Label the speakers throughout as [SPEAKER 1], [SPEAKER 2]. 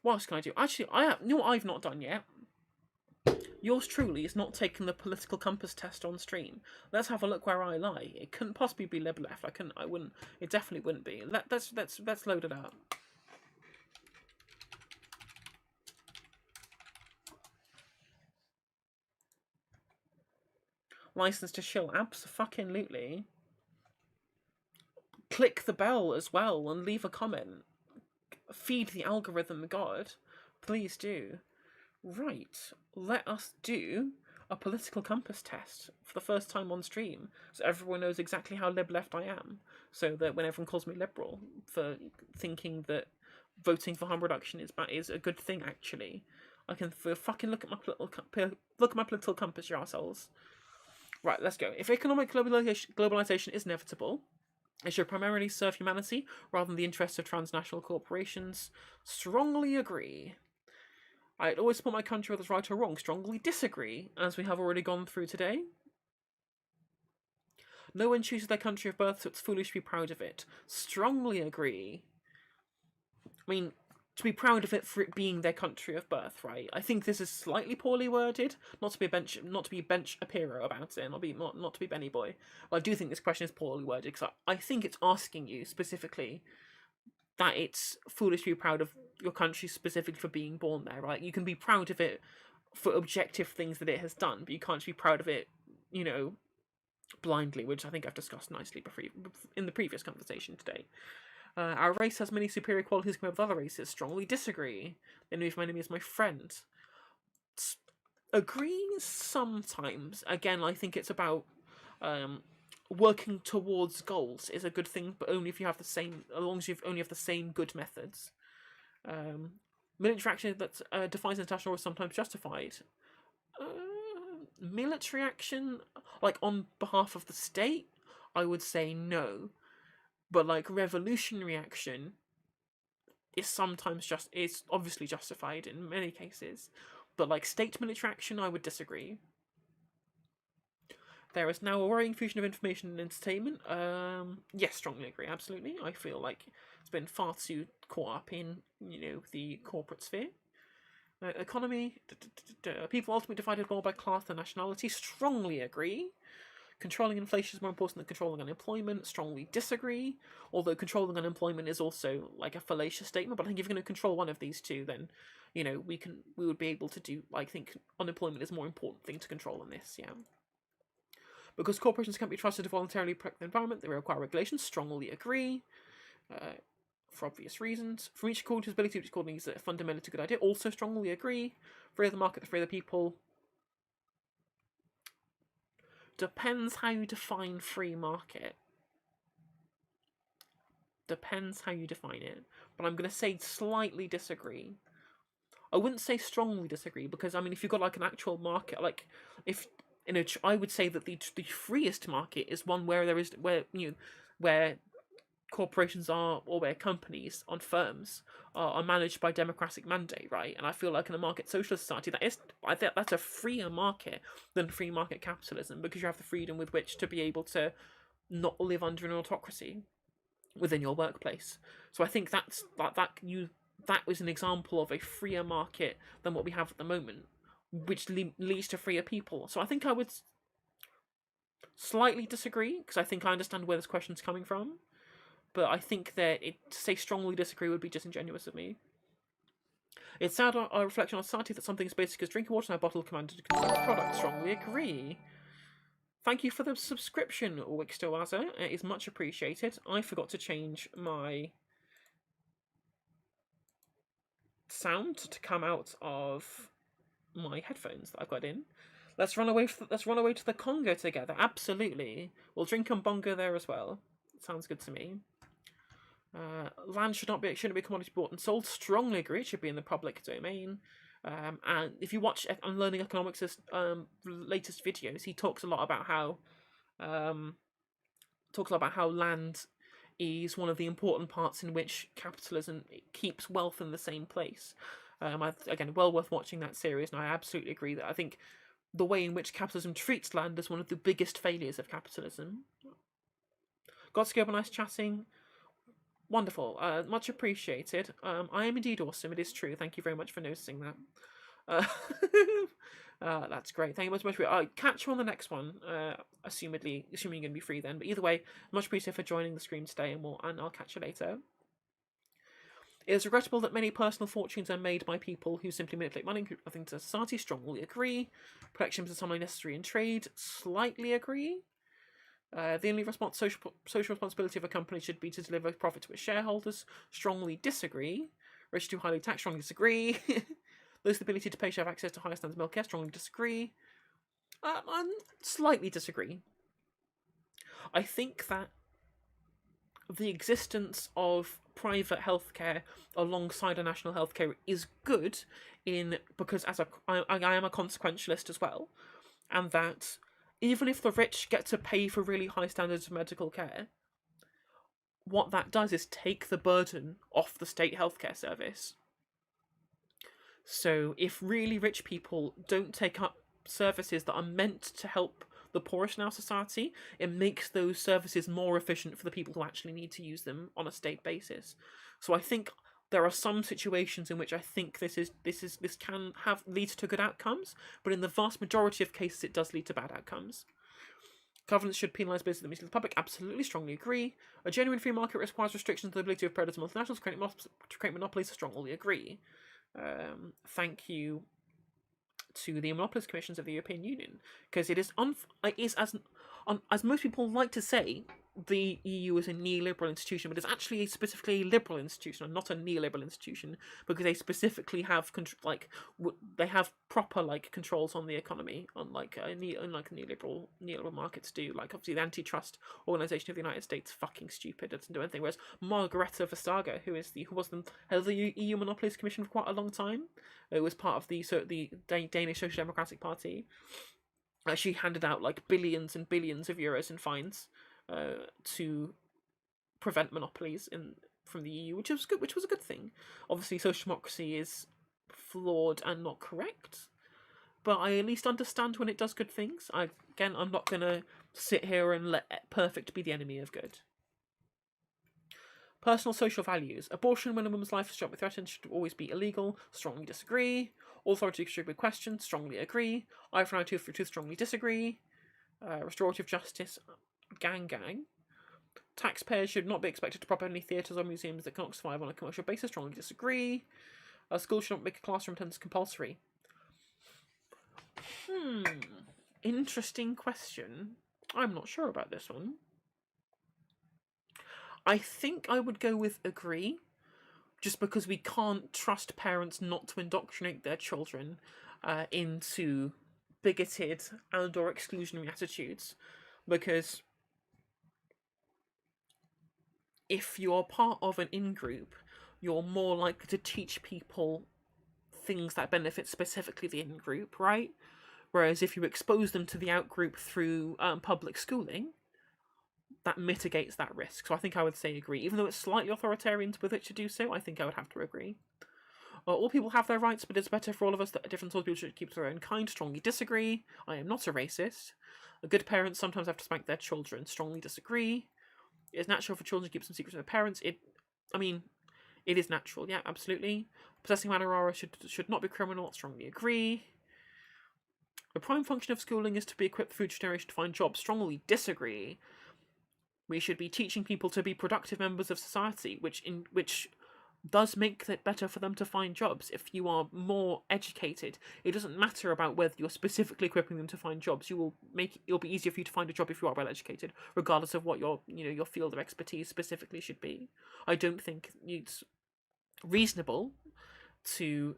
[SPEAKER 1] What else can I do? Actually, you know what I've not done yet? Yours truly is not taking the political compass test on stream. Let's have a look where I lie. It couldn't possibly be lib left. I wouldn't. It definitely wouldn't be. Let's load it up. License to shill, abso-fucking-lutely. Click the bell as well and leave a comment. Feed the algorithm god. Please do. Right, let us do a political compass test for the first time on stream, so everyone knows exactly how lib-left I am, so that when everyone calls me liberal for thinking that voting for harm reduction is a good thing, actually, I can fucking look at my political compass, you assholes. Right, let's go. If economic globalization is inevitable, it should primarily serve humanity rather than the interests of transnational corporations. Strongly agree. I'd always support my country whether it's right or wrong. Strongly disagree, as we have already gone through today. No one chooses their country of birth, so it's foolish to be proud of it. Strongly agree. I mean, to be proud of it for it being their country of birth, right? I think this is slightly poorly worded. Not to be bench Apiro about it, not to be Benny Boy. But I do think this question is poorly worded because I think it's asking you specifically that it's foolish to be proud of your country specifically for being born there, right? You can be proud of it for objective things that it has done, but you can't just be proud of it, blindly, which I think I've discussed nicely in the previous conversation today. Our race has many superior qualities compared with other races. Strongly disagree. The enemy of my enemy is my friend. Agree sometimes. Again, I think it's about working towards goals is a good thing, but only if you have the same, as long as you only have the same good methods. Military action that defines international law is sometimes justified. Military action, like on behalf of the state, I would say no. But like revolutionary action is obviously justified in many cases. But like state military action, I would disagree. There is now a worrying fusion of information and entertainment. Yes, strongly agree, absolutely. I feel like it's been far too caught up in, the corporate sphere. Economy, people ultimately divided more by class than nationality. Strongly agree. Controlling inflation is more important than controlling unemployment. Strongly disagree. Although controlling unemployment is also like a fallacious statement, but I think if you're going to control one of these two, then we would be able to do. I think unemployment is a more important thing to control than this. Yeah. Because corporations can't be trusted to voluntarily protect the environment, they require regulations. Strongly agree. For obvious reasons. From each according to his ability, which according is a fundamentally good idea. Also strongly agree. Free of the market, the free of the people. Depends how you define free market. Depends how you define it. But I'm going to say slightly disagree. I wouldn't say strongly disagree, because, I mean, if you've got, like, an actual market, like, if, I would say that the freest market is one where where corporations are, or where companies on firms are managed by democratic mandate, right? And I feel like in a market socialist society, I think that's a freer market than free market capitalism, because you have the freedom with which to be able to not live under an autocracy within your workplace. So I think that was an example of a freer market than what we have at the moment, which leads to freer people. So I think I would slightly disagree, because I think I understand where this question's coming from. But I think that to say strongly disagree would be disingenuous of me. It's sad a reflection on society that something as basic as drinking water in a bottle commanded to consume a product. Strongly agree. Thank you for the subscription, Wixtoaza. It is much appreciated. I forgot to change my sound to come out of my headphones that I've got in. Let's run away to the Congo together. Absolutely. We'll drink Mbongo there as well. Sounds good to me. Land shouldn't be a commodity bought and sold. Strongly agree. It should be in the public domain. And if you watch Unlearning Economics' latest videos, he talks a lot about how land is one of the important parts in which capitalism keeps wealth in the same place. Again, well worth watching that series, and I absolutely agree that I think the way in which capitalism treats land is one of the biggest failures of capitalism. Godscope, nice chatting. Wonderful. Much appreciated. I am indeed awesome. It is true. Thank you very much for noticing that. Uh, that's great. Thank you much, much. Catch you on the next one. Assuming you're going to be free then. But either way, much appreciated for joining the stream today, and I'll catch you later. It is regrettable that many personal fortunes are made by people who simply manipulate money. I think society strongly agree. Protections are something necessary in trade. Slightly agree. The only social responsibility of a company should be to deliver profit to its shareholders. Strongly disagree. Rich too highly taxed. Strongly disagree. Those with the ability to pay should have access to higher standards of healthcare. Strongly disagree. I slightly disagree. I think that the existence of private healthcare alongside a national healthcare is good because I am a consequentialist as well, and that even if the rich get to pay for really high standards of medical care, what that does is take the burden off the state healthcare service. So if really rich people don't take up services that are meant to help the poorest in our society, it makes those services more efficient for the people who actually need to use them on a state basis. So I think there are some situations in which I think this can lead to good outcomes, but in the vast majority of cases it does lead to bad outcomes. Governments should penalise business that misleads the public. Absolutely, strongly agree. A genuine free market requires restrictions on the ability of predators and multinationals to create monopolies. Strongly agree. Thank you to the monopolist commissions of the European Union, because it is as most people like to say, the EU is a neoliberal institution, but it's actually specifically a liberal institution and not a neoliberal institution, because they specifically have they have proper controls on the economy, unlike neoliberal markets do. Like obviously the antitrust organization of the United States fucking stupid, it doesn't do anything. Whereas Margareta Vestager, who was the head of the EU Monopolies Commission for quite a long time, it was part of the Danish Social Democratic Party. She handed out billions and billions of euros in fines to prevent monopolies from the EU, which was good. Which was a good thing. Obviously, social democracy is flawed and not correct, but I at least understand when it does good things. I'm not gonna sit here and let perfect be the enemy of good. Personal social values. Abortion when a woman's life is threatened should always be illegal. Strongly disagree. Authority should be questioned. Strongly agree. Eye for an eye, tooth for a tooth. Strongly disagree. Restorative justice. Gang. Taxpayers should not be expected to prop up any theatres or museums that cannot survive on a commercial basis. Strongly disagree. Schools should not make classroom attendance compulsory. Interesting question. I'm not sure about this one. I think I would go with agree, just because we can't trust parents not to indoctrinate their children into bigoted and or exclusionary attitudes, because if you're part of an in-group, you're more likely to teach people things that benefit specifically the in-group, right? Whereas if you expose them to the out-group through public schooling, that mitigates that risk. So I think I would say agree. Even though it's slightly authoritarian with it to do so, I think I would have to agree. All people have their rights, but it's better for all of us that different sorts of people should keep their own kind. Strongly disagree. I am not a racist. Good parents sometimes have to spank their children. Strongly disagree. It is natural for children to keep some secrets from their parents. It is natural. Yeah, absolutely. Possessing marijuana should not be criminal. Strongly agree. The prime function of schooling is to be equipped the future generation to find jobs. Strongly disagree. We should be teaching people to be productive members of society, which does make it better for them to find jobs. If you are more educated, it doesn't matter about whether you're specifically equipping them to find jobs. It'll be easier for you to find a job if you are well educated, regardless of what your field of expertise specifically should be. I don't think it's reasonable to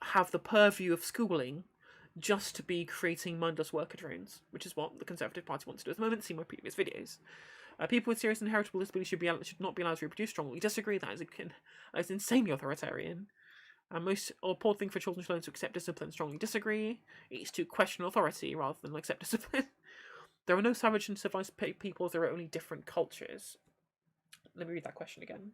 [SPEAKER 1] have the purview of schooling just to be creating mindless worker drones, which is what the Conservative Party wants to do at the moment, seen my previous videos. People with serious inheritable disabilities should not be allowed to reproduce. Strongly disagree. That is insanely authoritarian. Most important thing for children to learn to accept discipline. Strongly disagree. It's to question authority rather than accept discipline. There are no savage and civilized people. There are only different cultures. Let me read that question again.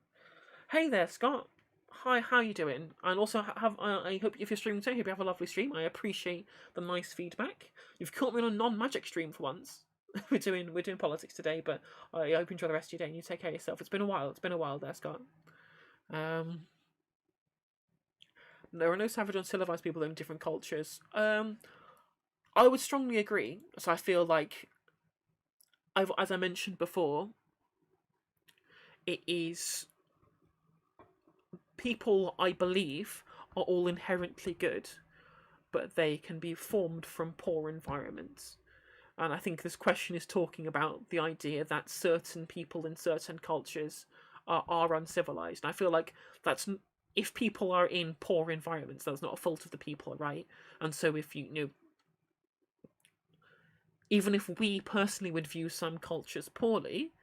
[SPEAKER 1] Hey there, Scott. Hi, how you doing? And also, I hope if you're streaming today, I hope you have a lovely stream. I appreciate the nice feedback. You've caught me on a non-magic stream for once. we're doing politics today, but I hope you enjoy the rest of your day and you take care of yourself. It's been a while. It's been a while there, Scott. There are no savage or uncivilized people in different cultures. I would strongly agree. So I feel like, as I mentioned before, it is people, I believe, are all inherently good, but they can be formed from poor environments. And I think this question is talking about the idea that certain people in certain cultures are uncivilized. And I feel like that's, if people are in poor environments, that's not a fault of the people, right? And so if even if we personally would view some cultures poorly,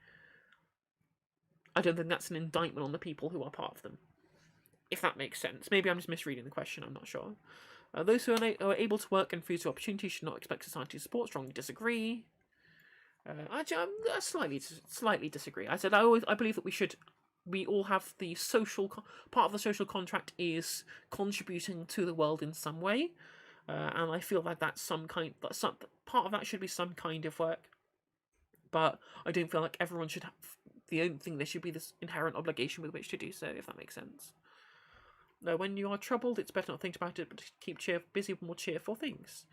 [SPEAKER 1] I don't think that's an indictment on the people who are part of them. If that makes sense. Maybe I'm just misreading the question, I'm not sure. Those who are able to work and food opportunities should not expect society to support. Strongly disagree. I slightly disagree. I said I believe that we all have the social part of the social contract is contributing to the world in some way, and I feel like that's some part of that should be some kind of work. But I don't feel like everyone should have the only thing. There should be this inherent obligation with which to do so, if that makes sense. When you are troubled, it's better not to think about it, but to keep busy with more cheerful things.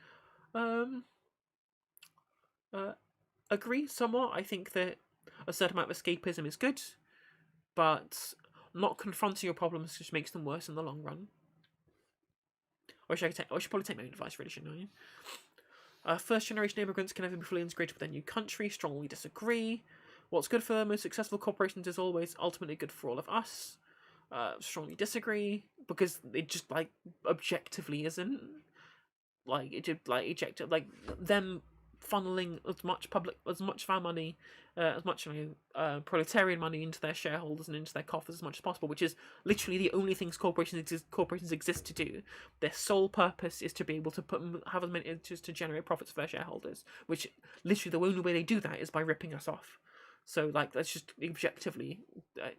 [SPEAKER 1] Agree somewhat. I think that a certain amount of escapism is good, but not confronting your problems just makes them worse in the long run. I should probably take my own advice, really, shouldn't I? First generation immigrants can never be fully integrated with their new country. Strongly disagree. What's good for the most successful corporations is always ultimately good for all of us. Strongly disagree, because it just objectively isn't. Them funneling as much of our money, as much proletarian money into their shareholders and into their coffers as much as possible, which is literally the only things corporations exist to do. Their sole purpose is to be able to have as many just to generate profits for their shareholders. Which literally the only way they do that is by ripping us off. So that's just objectively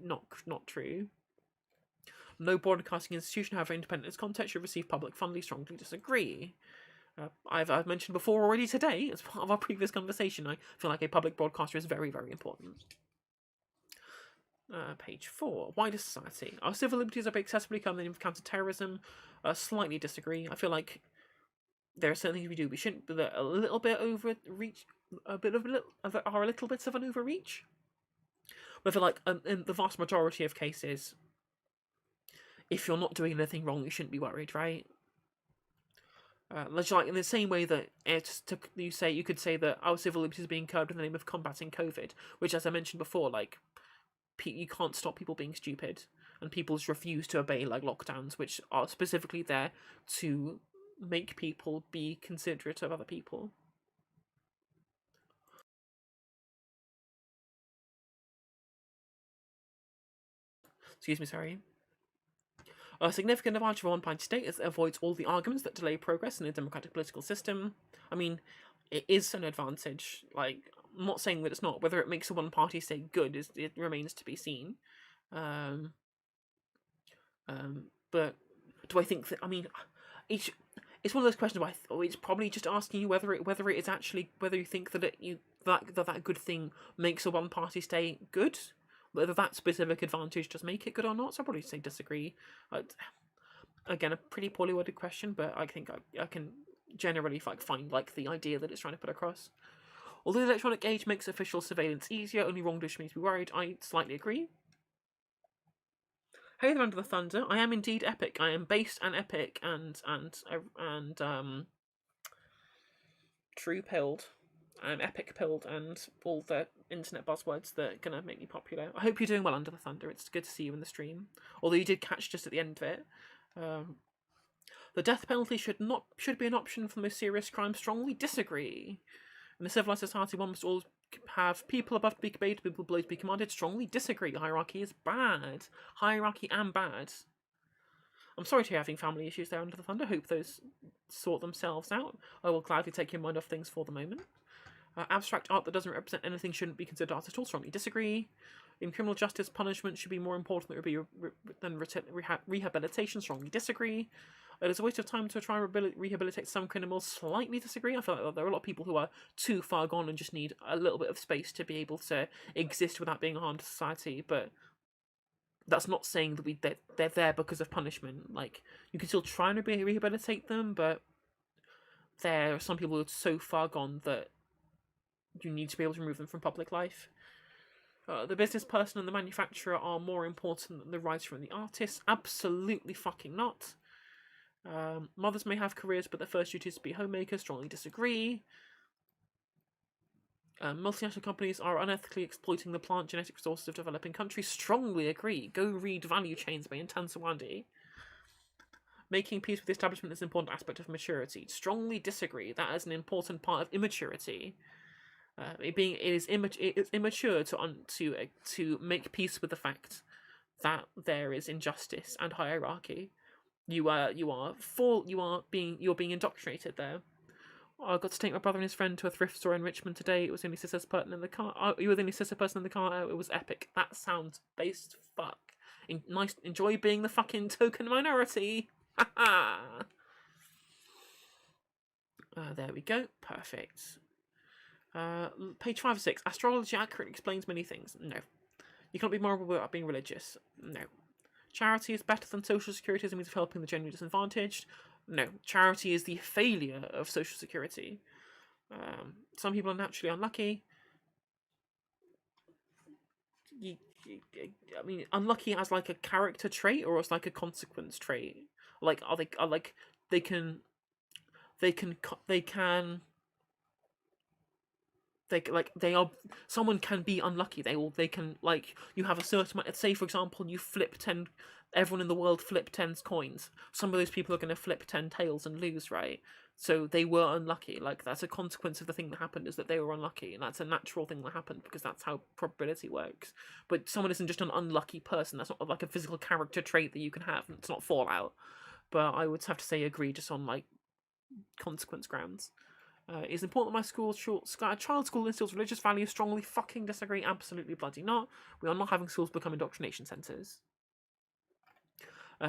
[SPEAKER 1] not true. No broadcasting institution, however independent its content, should receive public funding. Strongly disagree. I've mentioned before already today, as part of our previous conversation, I feel like a public broadcaster is very, very important. Page 4. Wider society. Our civil liberties are accessibly come in the name of counter-terrorism. Slightly disagree. I feel like there are certain things we do. We shouldn't be a little bit overreach. Are a little bits of an overreach. But I feel like in the vast majority of cases, if you're not doing anything wrong, you shouldn't be worried, right? In the same way that you could say that our civil liberties are being curbed in the name of combating COVID, which, as I mentioned before, you can't stop people being stupid, and people just refuse to obey lockdowns, which are specifically there to make people be considerate of other people. Excuse me, sorry. A significant advantage of a one-party state is it avoids all the arguments that delay progress in a democratic political system. I mean, it is an advantage. I'm not saying that it's not. Whether it makes a one-party state good it remains to be seen. But do I think that? I mean, it's one of those questions where it's probably just asking you whether you think that that good thing makes a one-party state good. Whether that specific advantage does make it good or not, so I'll probably say disagree. Again, a pretty poorly worded question, but I think I can generally find the idea that it's trying to put across. Although the electronic age makes official surveillance easier, only wrongdoers should be worried. I slightly agree. Hey there, Under the Thunder. I am indeed epic. I am based and epic and true pilled. I'm epic pilled and all the internet buzzwords that are gonna make me popular. I hope you're doing well, Under the Thunder. It's good to see you in the stream. Although you did catch just at the end of it. The death penalty should be an option for the most serious crimes. Strongly disagree. In a civilized society, one must always have people above to be obeyed, people below to be commanded. Strongly disagree. Hierarchy is bad. Hierarchy and bad. I'm sorry to hear having family issues there, Under the Thunder. Hope those sort themselves out. I will gladly take your mind off things for the moment. Abstract art that doesn't represent anything shouldn't be considered art at all. Strongly disagree. In criminal justice, punishment should be more important than rehabilitation. Strongly disagree. It is a waste of time to try and rehabilitate some criminals. Slightly disagree. I feel like there are a lot of people who are too far gone and just need a little bit of space to be able to exist without being a harm to society. But that's not saying that they're there because of punishment. Like, you can still try and rehabilitate them, but there are some people who are so far gone that you need to be able to remove them from public life. The business person and the manufacturer are more important than the writer and the artist. Absolutely fucking not. Mothers may have careers, but their first duty is to be homemakers. Strongly disagree. Multinational companies are unethically exploiting the plant genetic resources of developing countries. Strongly agree. Go read Value Chains by Intan Sawandi. Making peace with the establishment is an important aspect of maturity. Strongly disagree. That is an important part of immaturity. It is immature to make peace with the fact that there is injustice and hierarchy. You're being indoctrinated there. I got to take my brother and his friend to a thrift store in Richmond today. It was the only cis person in the car. You were the only cis person in the car. It was epic. That sounds based fuck. Nice. Enjoy being the fucking token minority. There we go. Perfect. Page 5 of 6. Astrology accurately explains many things. No. You can't be moral without being religious. No. Charity is better than social security as a means of helping the genuinely disadvantaged. No. Charity is the failure of social security. Some people are naturally unlucky. I mean, unlucky as like a character trait or as like a consequence trait. Like, they can someone can be unlucky. They can, like, you have a certain amount. Say for example, you flip 10. Everyone in the world flip 10 coins. Some of those people are going to flip 10 tails and lose, right? So they were unlucky. Like, that's a consequence of the thing that happened, is that they were unlucky, and that's a natural thing that happened because that's how probability works. But someone isn't just an unlucky person. That's not like a physical character trait that you can have. It's not Fallout. But I would have to say agree just on like consequence grounds. It is important that my child school instills religious values. Strongly fucking disagree. Absolutely bloody not. We are not having schools become indoctrination centres.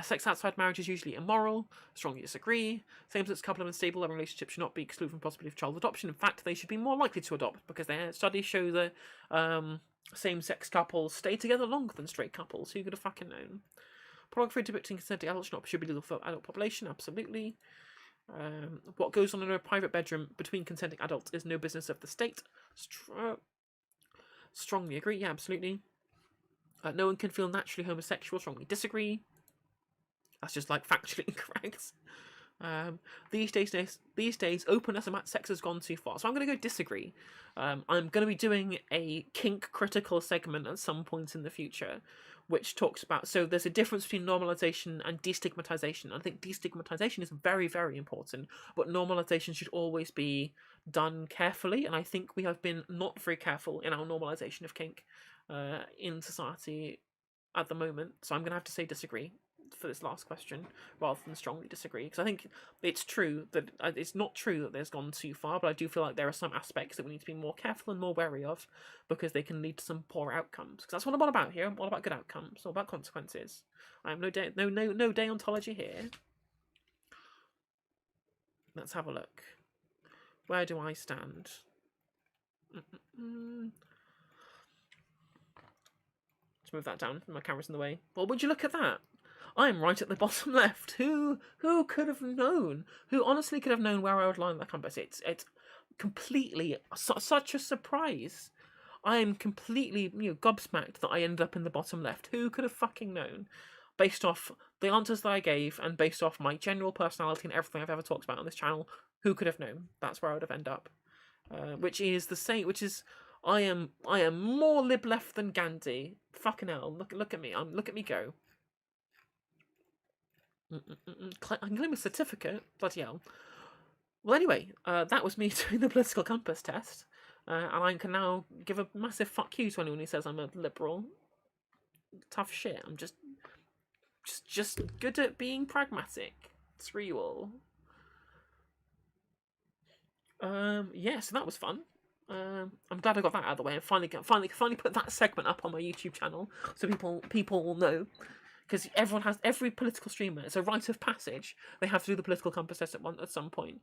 [SPEAKER 1] Sex outside marriage is usually immoral. Strongly disagree. Same-sex couple and stable loving relationships should not be excluded from possibility of child adoption. In fact, they should be more likely to adopt because their studies show that same-sex couples stay together longer than straight couples. Who could have fucking known? Pornography depicting consenting adults should be legal for adult population. Absolutely. What goes on in a private bedroom between consenting adults is no business of the state. Strongly agree. Yeah, absolutely. No one can feel naturally homosexual. Strongly disagree. That's just like factually incorrect. These days, openness about sex has gone too far. So I'm going to go disagree. I'm going to be doing a kink critical segment at some point in the future, which talks about, so there's a difference between normalization and destigmatization. I think destigmatization is very, very important, but normalization should always be done carefully, and I think we have been not very careful in our normalization of kink in society at the moment. So I'm going to have to say disagree for this last question rather than strongly disagree, because I think it's true that it's not true that there's gone too far, but I do feel like there are some aspects that we need to be more careful and more wary of because they can lead to some poor outcomes. Because that's what I'm all about here. I'm all about good outcomes, all about consequences. I have no deontology here. Let's have a look. Where do I stand? Let's move that down. My camera's in the way. Well, would you look at that? I'm right at the bottom left. Who could have known? Who honestly could have known where I would lie on that compass? It's completely such a surprise. I am completely gobsmacked that I ended up in the bottom left. Who could have fucking known? Based off the answers that I gave and based off my general personality and everything I've ever talked about on this channel, who could have known? That's where I would have ended up. Which is the same. Which is I am more lib left than Gandhi. Fucking hell! Look at me. Look at me go. I can claim a certificate. Bloody hell. Well, anyway, that was me doing the political compass test. And I can now give a massive fuck you to anyone who says I'm a liberal. Tough shit. I'm just good at being pragmatic. Screw you all. Yeah, so that was fun. I'm glad I got that out of the way and finally put that segment up on my YouTube channel so people will know. because every political streamer, it's a rite of passage. They have to do the political compass test at some point.